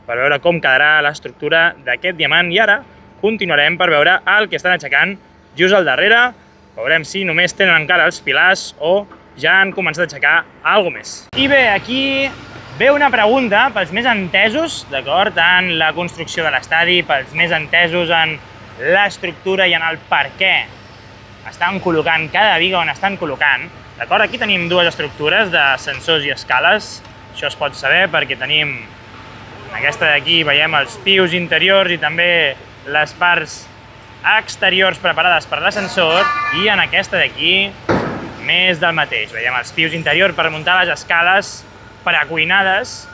B: per veure com quedarà l'estructura d'aquest diamant, i ara continuarem per veure el que estan aixecant just al darrere. Veurem si només tenen encara els pilars o ja han començat a aixecar alguna més. I bé, aquí ve una pregunta pels més entesos, d'acord, en la construcció de l'estadi, pels més entesos en l'estructura i en el per què estan col·locant cada viga on estan col·locant. D'acord, aquí tenim dues estructures d'ascensors i escales, Això es pot saber perquè tenim en aquesta d'aquí, veiem els pius interiors i també les parts exteriors preparades per l'ascensor, i en aquesta d'aquí més del mateix. Veiem els pius interiors per muntar les escales precuinades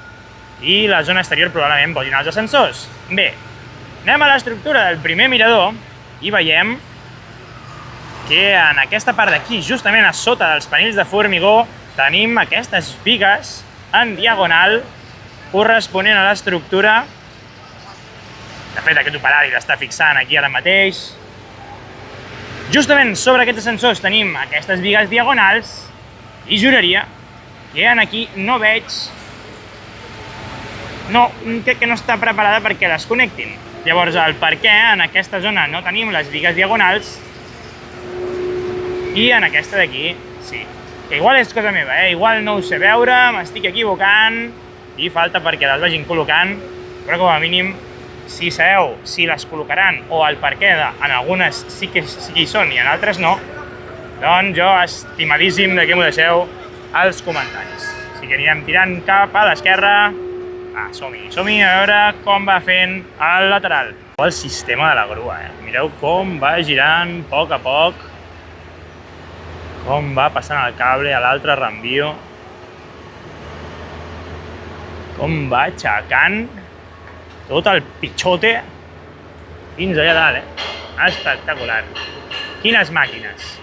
B: i la zona exterior probablement posin els ascensors. Bé, anem a l'estructura del primer mirador i veiem que en aquesta part d'aquí, justament a sota dels panells de formigó, tenim aquestes bigues en diagonal corresponent a l'estructura. De fet, aquest operari l'està fixant aquí ara mateix. Justament sobre aquests ascensors tenim aquestes bigues diagonals i juraria que aquí no veig... No, crec que no està preparada perquè les connectin. Llavors, el per què en aquesta zona no tenim les bigues diagonals i en aquesta d'aquí sí. Que igual és cosa meva, igual no ho sé veure, m'estic equivocant i falta perquè les vagin col·locant, però com a mínim, si sabeu si les col·locaran o el per què en algunes sí que hi són i en altres no, doncs jo estimadíssim de que m'ho deixeu als comentaris. Així que anirem tirant cap a l'esquerra. Som-hi a veure com va fent el lateral. El sistema de la grua, mireu com va girant a poc, com va passant el cable a l'altre renvio, com va aixecant tot el pitxote fins allà dalt, Espectacular. Quines màquines.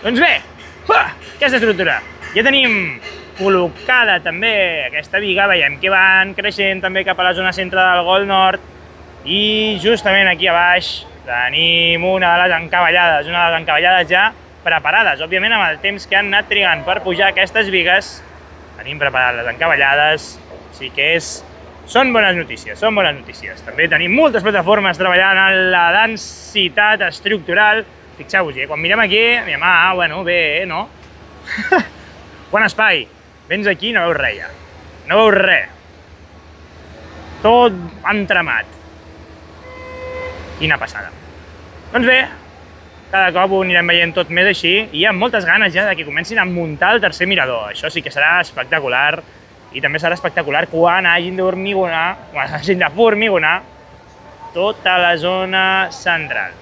B: Doncs bé, aquesta estructura. Ja tenim col·locada també aquesta viga, veiem que van creixent també cap a la zona centre del Gol Nord i justament aquí a baix tenim una de les encavallades ja preparades, òbviament amb el temps que han anat trigant per pujar aquestes bigues. Tenim preparades les encavallades, així que són bones notícies, són bones notícies. També tenim moltes plataformes treballant en la densitat estructural. Fixeu-vos, quan mirem aquí, diem, bueno, bé, no? Quant espai. Vens aquí i no veus res ja. No veus res. Tot entramat. Quina passada. Doncs bé, cada cop ho anirem veient tot més així i hi ha moltes ganes ja de que comencin a muntar el tercer mirador. Això sí que serà espectacular i també serà espectacular quan hagin de formigonar tota la zona central.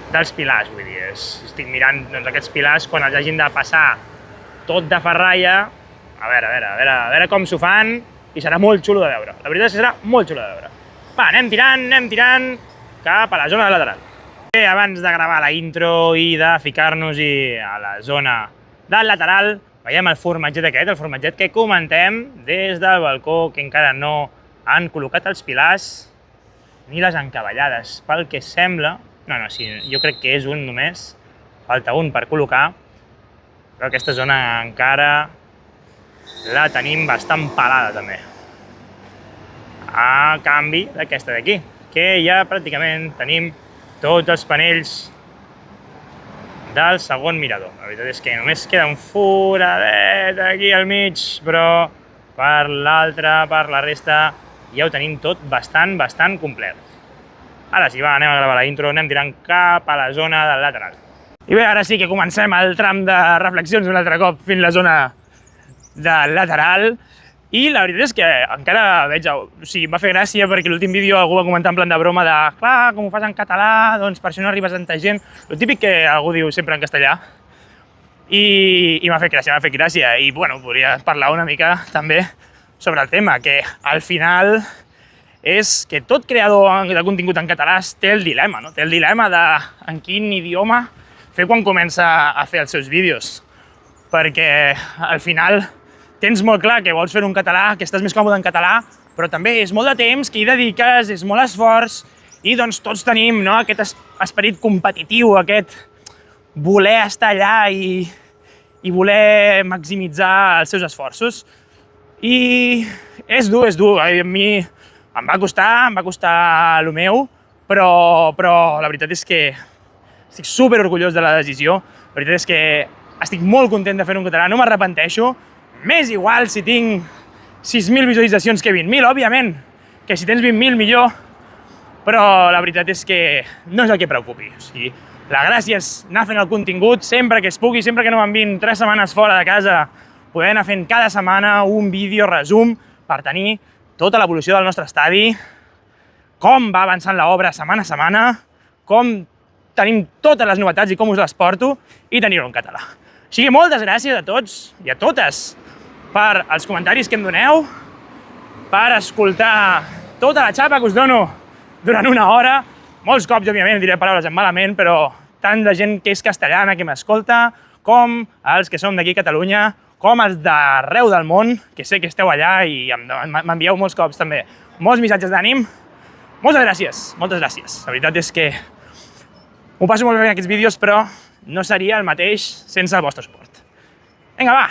B: Dels pilars, vull dir, estic mirant aquests pilars quan els hagin de passar tot de ferralla. A veure com s'ho fan i serà molt xulo de veure. La veritat és que serà molt xulo de veure. Va, anem tirant cap a la zona de lateral. Bé, abans de gravar la intro i de ficar-nos-hi a la zona del lateral, veiem el formatget aquest, el formatget que comentem des del balcó, que encara no han col·locat els pilars ni les encavallades. Pel que sembla, sí, jo crec que és un només, falta un per col·locar, però aquesta zona encara la tenim bastant pelada també. A canvi d'aquesta d'aquí, que ja pràcticament tenim tots els panells del segon mirador. La veritat és que només queda un foradet aquí al mig, però per l'altra, per la resta, ja ho tenim tot bastant complet. Ara sí, anem a gravar la intro, anem tirant cap a la zona del lateral. I bé, ara sí que comencem el tram de reflexions un altre cop fins la zona del lateral. I la veritat és que encara veig... O sigui, em va fer gràcia perquè l'últim vídeo algú va comentar en plan de broma de clar, com ho fas en català, doncs per això no arribes a tanta gent. El típic que algú diu sempre en castellà. I m'ha fet gràcia. I, bueno, podria parlar una mica també sobre el tema, que al final és que tot creador de contingut en català té el dilema, no? Té el dilema de en quin idioma fer quan comença a fer els seus vídeos. Perquè al final tens molt clar que vols fer un català, que estàs més còmode en català, però també és molt de temps que hi dediques, és molt esforç, i doncs tots tenim aquest esperit competitiu, aquest voler estar allà i voler maximitzar els seus esforços. I és dur. A mi em va costar el meu, però la veritat és que estic super orgullós de la decisió. La veritat és que estic molt content de fer un català, no m'arrepenteixo. M'és igual si tinc 6.000 visualitzacions que 20.000, òbviament, que si tens 20.000 millor, però la veritat és que no és el que preocupi. O sigui, la gràcia és anar fent el contingut sempre que es pugui, sempre que no m'enviïn 3 setmanes fora de casa
A: poder anar fent cada setmana un vídeo resum per tenir tota l'evolució del nostre estadi, com va avançant l'obra setmana a setmana, com tenim totes les novetats i com us les porto, i tenir-ho en català. Així que moltes gràcies a tots i a totes per els comentaris que em doneu, per escoltar tota la xapa que us dono durant una hora. Molts cops, òbviament, diré paraules en malament, però tant la gent que és castellana que m'escolta, com els que som d'aquí a Catalunya, com els d'arreu del món, que sé que esteu allà i m'envieu molts cops també molts missatges d'ànim. Moltes gràcies, moltes gràcies. La veritat és que m'ho passo molt bé en aquests vídeos, però no seria el mateix sense el vostre suport. Vinga, va,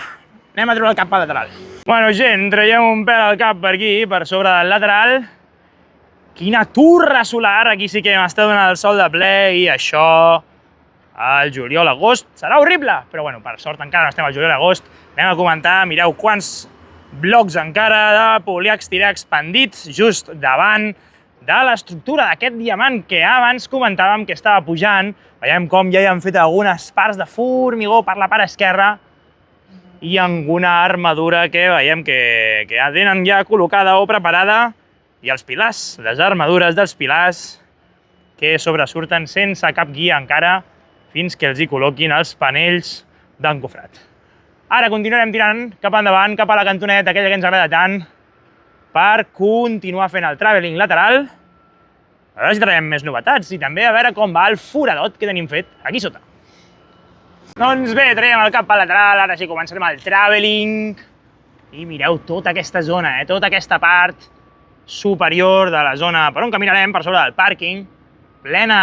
A: anem a treure el cap pel lateral. Bueno, gent, traiem un pèl al cap per aquí, per sobre del lateral. Quina turra solar, aquí sí que m'està donant el sol de ple i això al juliol-agost serà horrible, però bueno, per sort encara no estem al juliol-agost. Anem a comentar, mireu quants blocs encara de polièster expandits just davant de l'estructura d'aquest diamant que abans comentàvem que estava pujant. Veiem com ja hi han fet algunes parts de formigó per la part esquerra i alguna armadura que veiem que ja tenen ja col·locada o preparada. I els pilars, les armadures dels pilars que sobresurten sense cap guia encara fins que els hi col·loquin els panells d'encofrat. Ara continuarem tirant cap endavant, cap a la cantoneta, aquella que ens agrada tant, per continuar fent el travelling lateral. A veure si traiem més novetats i també a veure com va el foradot que tenim fet aquí sota. Doncs bé, traiem el cap al lateral, ara sí començarem el travelling. I mireu tota aquesta zona, tota aquesta part superior de la zona per on caminarem, per sobre del pàrquing, plena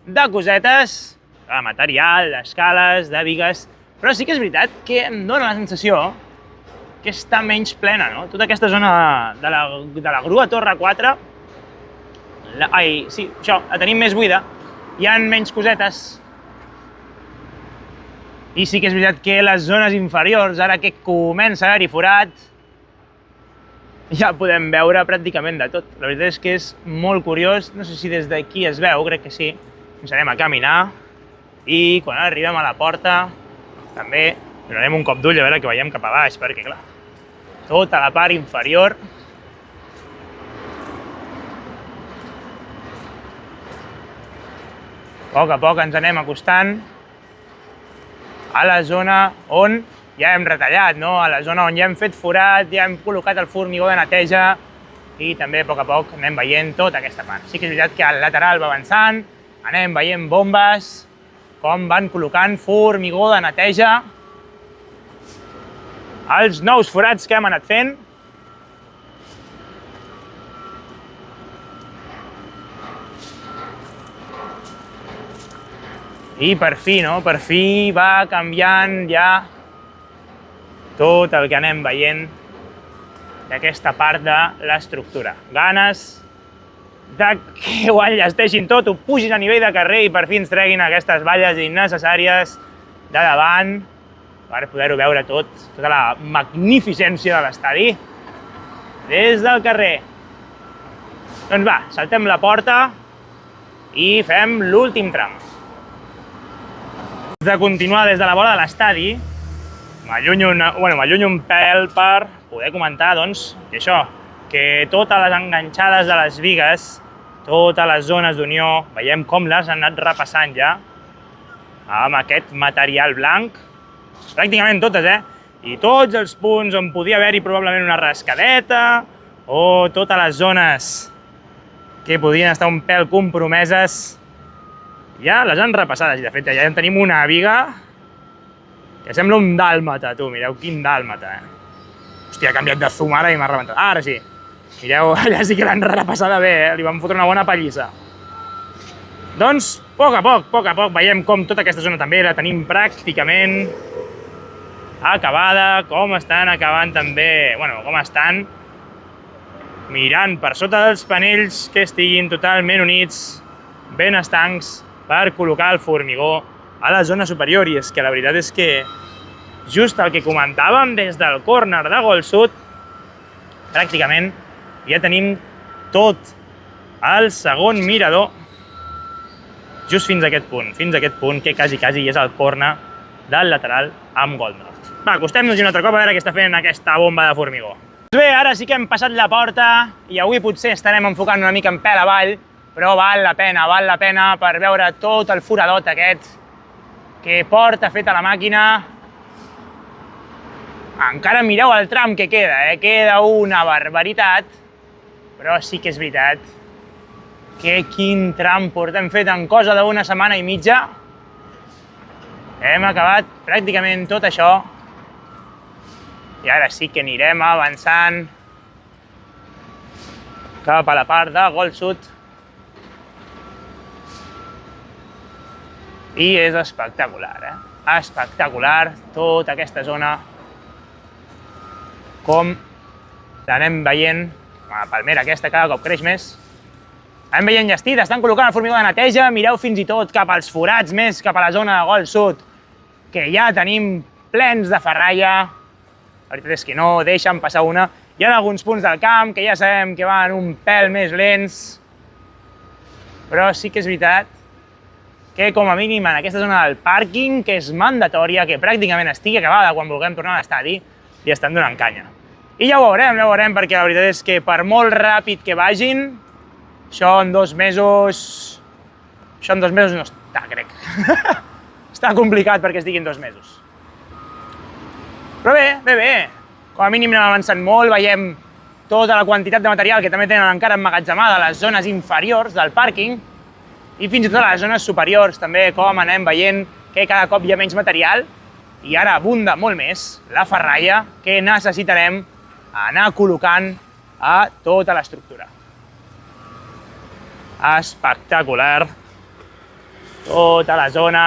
A: de cosetes, de material, d'escales, de bigues, però sí que és veritat que em dóna la sensació que està menys plena, no? Tota aquesta zona de la grua Torre 4, sí, això, la tenim més buida, hi ha menys cosetes, i sí que és veritat que les zones inferiors, ara que comença a haver-hi forat, ja podem veure pràcticament de tot. La veritat és que és molt curiós, no sé si des d'aquí es veu, crec que sí. Començarem a caminar i quan arribem a la porta també donarem un cop d'ull a veure que veiem cap a baix, perquè clar, tota la part inferior a poc ens anem acostant a la zona on ja hem retallat, no? A la zona on ja hem fet forat, ja hem col·locat el formigó de neteja i també a poc anem veient tota aquesta part. Sí que és veritat que al lateral va avançant, anem veient bombes, com van col·locant formigó de neteja, els nous forats que hem anat fent. I per fi, no? Per fi va canviant ja tot el que anem veient d'aquesta part de l'estructura. Ganes de que ho enllesteixin tot, ho pugin a nivell de carrer i per fi ens treguin aquestes valles innecessàries de davant per poder-ho veure tot, tota la magnificència de l'estadi des del carrer. Doncs va, saltem la porta i fem l'últim tram. De continuar des de la vora de l'estadi, m'allunyo un pèl per poder comentar, doncs, que això, que totes les enganxades de les bigues, totes les zones d'unió, veiem com les han anat repassant ja amb aquest material blanc, pràcticament totes, i tots els punts on podia haver-hi probablement una rascadeta o totes les zones que podien estar un pèl compromeses, ja les han repassades i de fet ja en tenim una biga que sembla un dàlmata, tu, mireu quin dàlmata, Hòstia, ha canviat de zoom ara i m'ha rebentat. Ara sí, mireu, allà sí que l'han repassada bé, li van fotre una bona pallissa. Doncs, a poc, veiem com tota aquesta zona també la tenim pràcticament acabada, com estan acabant també, com estan mirant per sota dels panells que estiguin totalment units, ben estancs, per col·locar el formigó a la zona superior. I és que la veritat és que just el que comentàvem des del córner de Gol Sud, pràcticament ja tenim tot el segon mirador just fins a aquest punt que quasi és el córner
B: del lateral amb Goldnoth. Va, acostem-nos-hi un altre cop a veure què està fent aquesta bomba de formigó. Bé, ara sí que hem passat la porta i avui potser estarem enfocant una mica en pèl avall, però val la pena per veure tot el foradot aquest que porta fet a la màquina. Encara mireu el tram que queda, queda una barbaritat, però sí que és veritat que quin tram portem fet en cosa d'una setmana i mitja. Hem acabat pràcticament tot això i ara sí que anirem avançant cap a la part de Gold Sud. I és espectacular, espectacular tota aquesta zona, com l'anem veient, la palmera aquesta cada cop creix més. Anem veient llastida, estan col·locant el formigó de neteja, mireu fins i tot cap als forats, més cap a la zona de Gold Sud, que ja tenim plens de ferralla. La veritat és que no deixen passar una. Hi ha alguns punts del camp que ja sabem que van un pèl més lents, però sí que és veritat que com a mínim en aquesta zona del pàrquing, que és mandatòria, que pràcticament estigui acabada quan vulguem tornar a l'estadi, li estan donant canya. I ja ho veurem, perquè la veritat és que per molt ràpid que vagin, això en 2 mesos no està, crec. Està complicat perquè estigui en 2 mesos. Però bé. Com a mínim anem avançant molt, veiem tota la quantitat de material que també tenen encara emmagatzemada a les zones inferiors del pàrquing i fins i tot a les zones superiors també, com anem veient que cada cop hi ha menys material i ara abunda molt més la ferralla que necessitarem anar col·locant a tota l'estructura. Espectacular. Tota la zona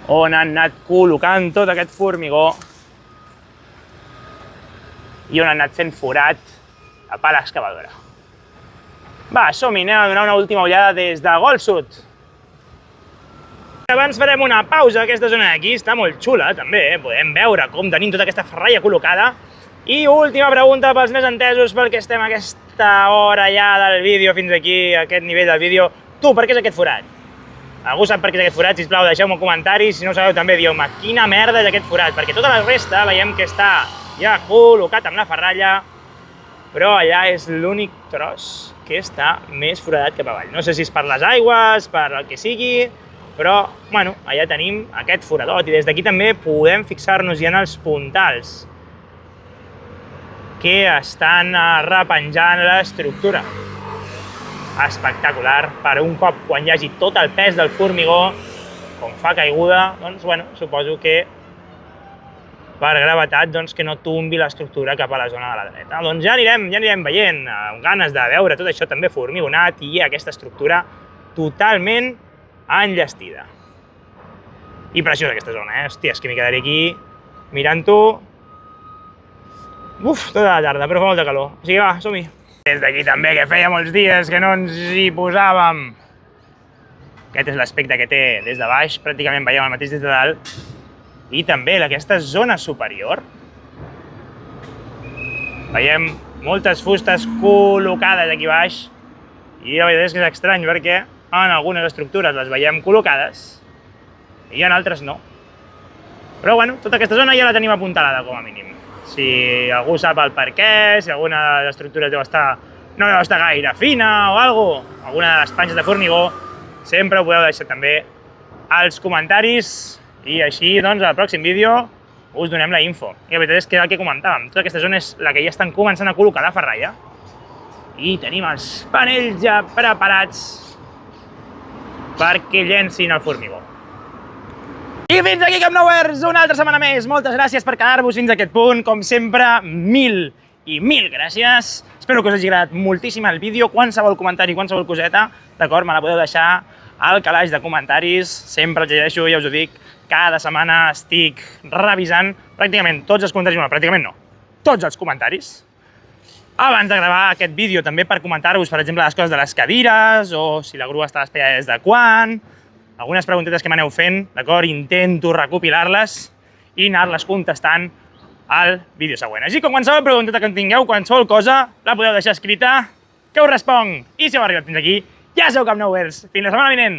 B: on han anat col·locant tot aquest formigó i on han anat fent forat a pala excavadora. Va, som-hi, anem a donar una última ullada des de Gold Sud. Abans farem una pausa, aquesta zona d'aquí està molt xula també, podem veure com tenim tota aquesta ferralla col·locada. I última pregunta pels més entesos, pel que estem a aquesta hora ja del vídeo fins aquí, a aquest nivell del vídeo. Tu, per què és aquest forat? Algú sap per què és aquest forat? Sisplau, deixeu-me un comentari, si no ho sabeu també dieu-me quina merda és aquest forat, perquè tota la resta veiem que està ja col·locat amb la ferralla, però allà és l'únic tros que està més foradat cap avall. No sé si és per les aigües, per el que sigui, però, bueno, allà tenim aquest foradot i des d'aquí també podem fixar-nos ja en els puntals que estan repenjant l'estructura. Espectacular, per un cop quan hi hagi tot el pes del formigó, com fa caiguda, doncs, bueno, suposo que per gravetat, doncs, que no tombi l'estructura cap a la zona de la dreta. Doncs ja anirem veient, amb ganes de veure tot això també formigonat i aquesta estructura totalment enllestida. I preciosa aquesta zona, Hòstia, és que m'hi quedaré aquí mirant-ho. Uf, tota la tarda, però fa molta calor. O sigui, va, som-hi. Des d'aquí també, que feia molts dies que no ens hi posàvem. Aquest és l'aspecte que té des de baix, pràcticament veiem el mateix des de dalt. I també aquesta zona superior. Veiem moltes fustes col·locades aquí baix. I la veritat és que és estrany perquè en algunes estructures les veiem col·locades i en altres no. Però bueno, tota aquesta zona ja la tenim apuntalada com a mínim. Si algú sap el per què, si alguna de les estructures no deu estar gaire fina o alguna cosa, alguna de les planxes de formigó, sempre ho podeu deixar també als comentaris i així, doncs, al pròxim vídeo us donem la info. I la veritat és que és el que comentàvem, tota aquesta zona és la que ja estan començant a col·locar la ferralla i tenim els panells ja preparats perquè llencin el formigó. I fins aquí Camp Nouers, una altra setmana més. Moltes gràcies per quedar-vos fins a aquest punt. Com sempre, mil gràcies. Espero que us hagi agradat moltíssim el vídeo. Qualsevol comentari, qualsevol coseta, d'acord, me la podeu deixar al calaix de comentaris. Sempre els llegeixo, ja us ho dic. Cada setmana estic revisant pràcticament tots els comentaris. Bueno, pràcticament no, tots els comentaris. Abans de gravar aquest vídeo també per comentar-vos, per exemple, les coses de les cadires o si la grua està desplegada des de quan. Algunes preguntetes que m'aneu fent, d'acord? Intento recopilar-les i anar-les contestant al vídeo següent. Així que qualsevol pregunteta que en tingueu, qualsevol cosa, la podeu deixar escrita, que us responc. I si heu arribat fins aquí,
A: Ja sou Camp Nouers. Fins la setmana vinent.